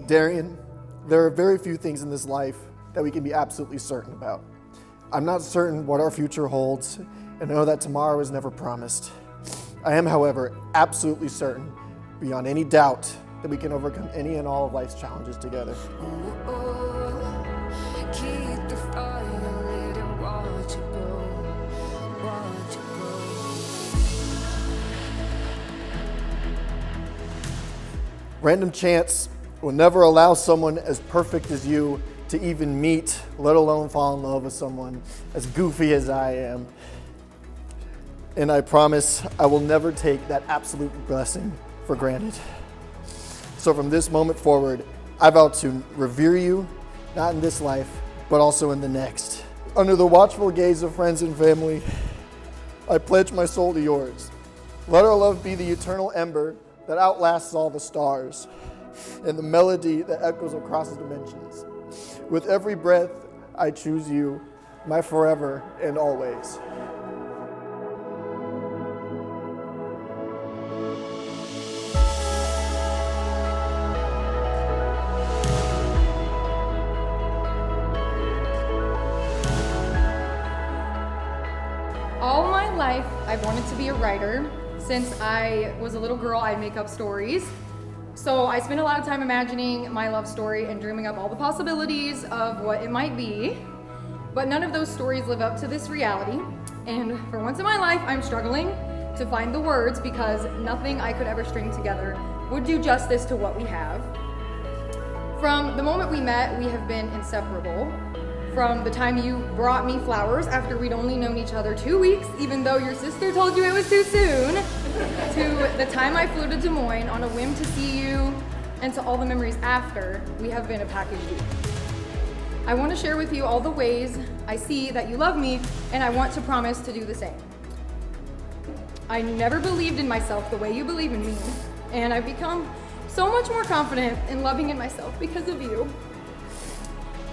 Darian, there are very few things in this life that we can be absolutely certain about. I'm not certain what our future holds, and know that tomorrow is never promised. I am, however, absolutely certain, beyond any doubt, that we can overcome any and all of life's challenges together. Keep the fire lit and watch it go, watch it go. Random chance will never allow someone as perfect as you to even meet, let alone fall in love with someone as goofy as I am. And I promise I will never take that absolute blessing for granted. So from this moment forward, I vow to revere you, not in this life, but also in the next. Under the watchful gaze of friends and family, I pledge my soul to yours. Let our love be the eternal ember that outlasts all the stars, and the melody that echoes across the dimensions. With every breath, I choose you, my forever and always. All my life, I've wanted to be a writer. Since I was a little girl, I'd make up stories. So I spent a lot of time imagining my love story and dreaming up all the possibilities of what it might be. But none of those stories live up to this reality. And for once in my life, I'm struggling to find the words because nothing I could ever string together would do justice to what we have. From the moment we met, we have been inseparable. From the time you brought me flowers after we'd only known each other 2 weeks, even though your sister told you it was too soon, to the time I flew to Des Moines on a whim to see you, and to all the memories after, we have been a package deal. I want to share with you all the ways I see that you love me, and I want to promise to do the same. I never believed in myself the way you believe in me, and I've become so much more confident in loving in myself because of you.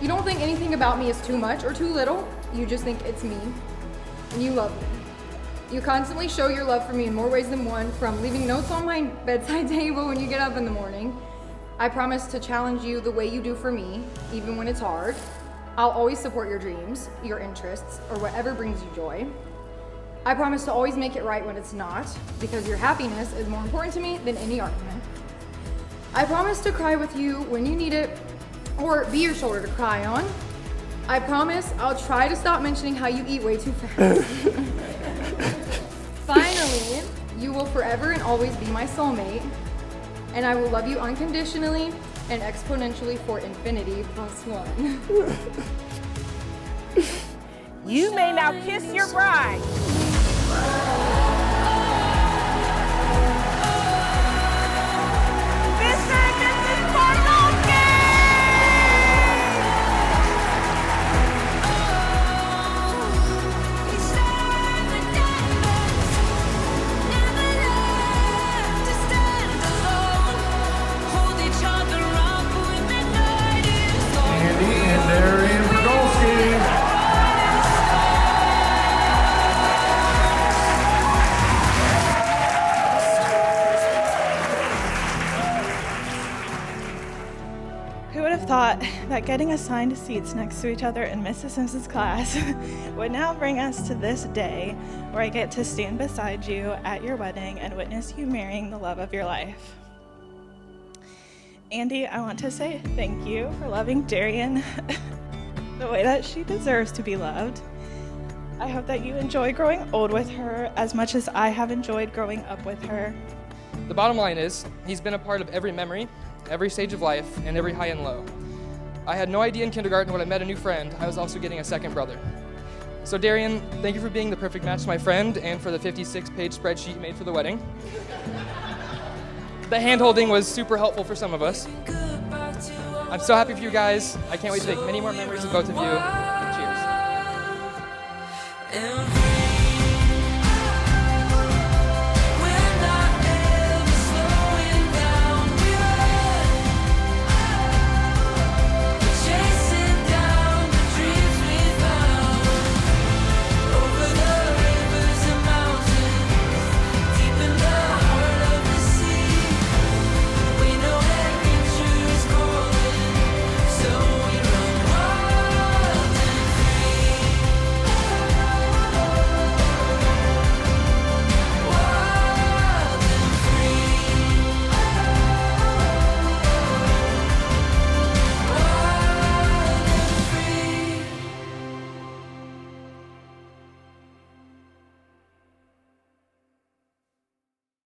You don't think anything about me is too much or too little, you just think it's me, and you love me. You constantly show your love for me in more ways than one, from leaving notes on my bedside table when you get up in the morning. I promise to challenge you the way you do for me, even when it's hard. I'll always support your dreams, your interests, or whatever brings you joy. I promise to always make it right when it's not, because your happiness is more important to me than any argument. I promise to cry with you when you need it, or be your shoulder to cry on. I promise I'll try to stop mentioning how you eat way too fast. Finally, you will forever and always be my soulmate, and I will love you unconditionally and exponentially for infinity plus one. You may now kiss your bride. Andy and Darian Who would have thought that getting assigned seats next to each other in Mrs. Simpson's class would now bring us to this day where I get to stand beside you at your wedding and witness you marrying the love of your life. Andy, I want to say thank you for loving Darian the way that she deserves to be loved. I hope that you enjoy growing old with her as much as I have enjoyed growing up with her. The bottom line is, he's been a part of every memory, every stage of life, and every high and low. I had no idea in kindergarten when I met a new friend, I was also getting a second brother. So Darian, thank you for being the perfect match to my friend and for the 56-page spreadsheet you made for the wedding. The hand-holding was super helpful for some of us. I'm so happy for you guys. I can't wait to make many more memories with both of you. Cheers.